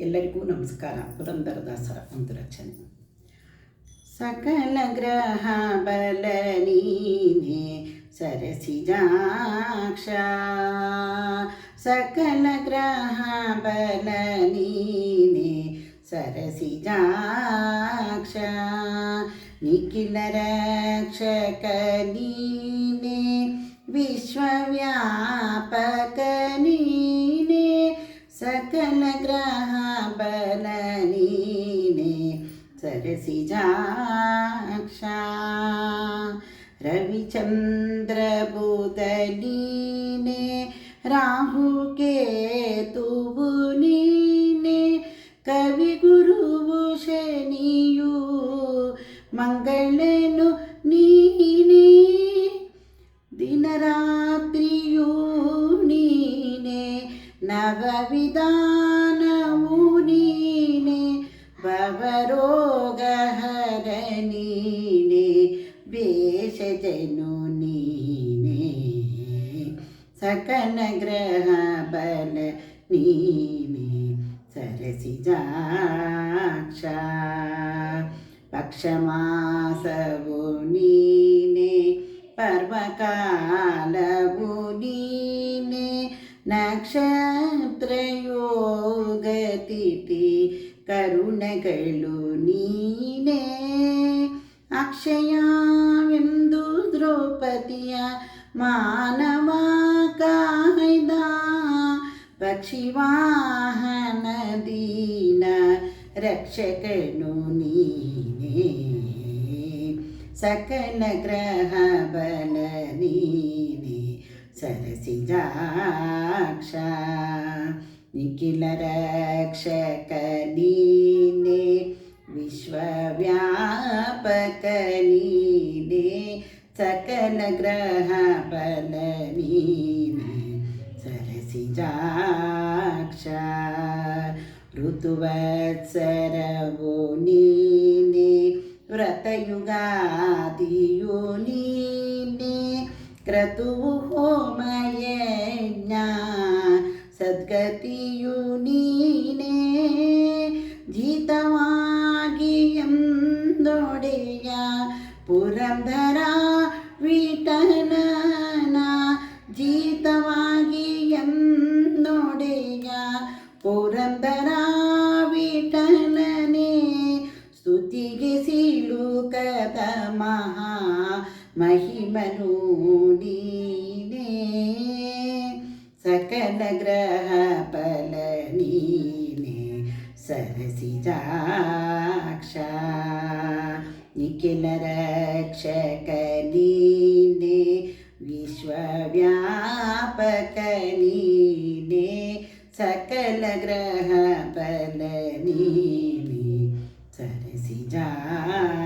ಎಲ್ಲರಿಗೂ ನಮಸ್ಕಾರ. ಪುರಂದರದಾಸರ ಒಂದು ರಚನೆ. ಸಕಲ ಗ್ರಹ ಬಲ ನೀನೆ ಸರಸಿಜಾಕ್ಷ, ಸಕಲ ಗ್ರಹ ಬಲ ನೀನೆ ಸರಸಿಜಾಕ್ಷ, ನಿಖಿಲ ರಕ್ಷಕ ನೀನೆ ವಿಶ್ವವ್ಯಾಪಕ ನೀನೆ, ಸಕಲ ಗ್ರಹ ಬಲ ನೀನೆ ಸರಸಿಜಾಕ್ಷ, ರವಿಚಂದ್ರ ಬುಧ ನೀನೆ ರಾಹು ಕೇತುವು ನೀನೆ, ಕವಿ ಗುರುವು ಶನಿಯು ಮಂಗಳನು ನೀನೆ, ದಿನರಾತ್ರಿಯೂ ನೀನೆ ನವವಿಧಾನವು ನೀನೆ, ಭವರೋಗಹರ ನೀನೆ ಭೇಷಜನು ನೀನೆ, ಸಕಲ ಗ್ರಹ ಬಲ ನೀನೆ ಸರಸಿಜಾಕ್ಷ, ಪಕ್ಷಮಾಸವು ನೀನೆ ಪರ್ವಕಾಲವು ನೀನೆ, ನಕ್ಷತ್ರಯೋಗ ತಿಥಿ ಕರುಣಗಳು ನೀನೆ, ಅಕ್ಷಯವೆಂದು ದ್ರೌಪದಿಯ ಮಾನವ ಕಾಯ್ದ, ಪಕ್ಷಿವಾಹನ ದೀನ ರಕ್ಷಕನು ನೀನೆ, ಸಕಲ ಗ್ರಹ ಬಲ ನೀನೆ ಸರಸಿಜಾಕ್ಷ, ನಿಖಿಲ ರಕ್ಷಕ ನೀನೆ ವಿಶ್ವವ್ಯಾಪಕ ನೀನೆ, ಸಕಲ ಗ್ರಹ ಬಲ ನೀನೆ ಸರಸಿಜಾಕ್ಷ, ಋತುವತ್ಸರವು ನೀನೆ ವ್ರತಯುಗಾದಿಯು ನೀನೆ, ಕ್ರತುವು ಹೋಮಯಜ್ಞ ಸದ್ಗತಿಯು ನೀನೆ, ಜಿತವಾಗಿ ಎಂದೊಡೆಯ ಪುರಂದರ ವಿಠಲನ, ಜಿತವಾಗಿ ಎಂದೊಡೆಯ ಪುರಂದರ ವಿಠಲನೆ, ಸ್ತುತಿಗೆ ಸಿಲುಕದ ಮಹಾ ಮಹಿಮನು ನೀನೆ, ಸಕಲ ಗ್ರಹ ಬಲ ನೀನೆ ಸರಸಿಜಾಕ್ಷ, ನಿಖಿಲ ರಕ್ಷಕ ನೀನೆ ವಿಶ್ವವ್ಯಾಪಕ ನೀನೆ, ಸಕಲ ಗ್ರಹ ಬಲ ನೀನೆ ಸರಸಿಜಾಕ್ಷ.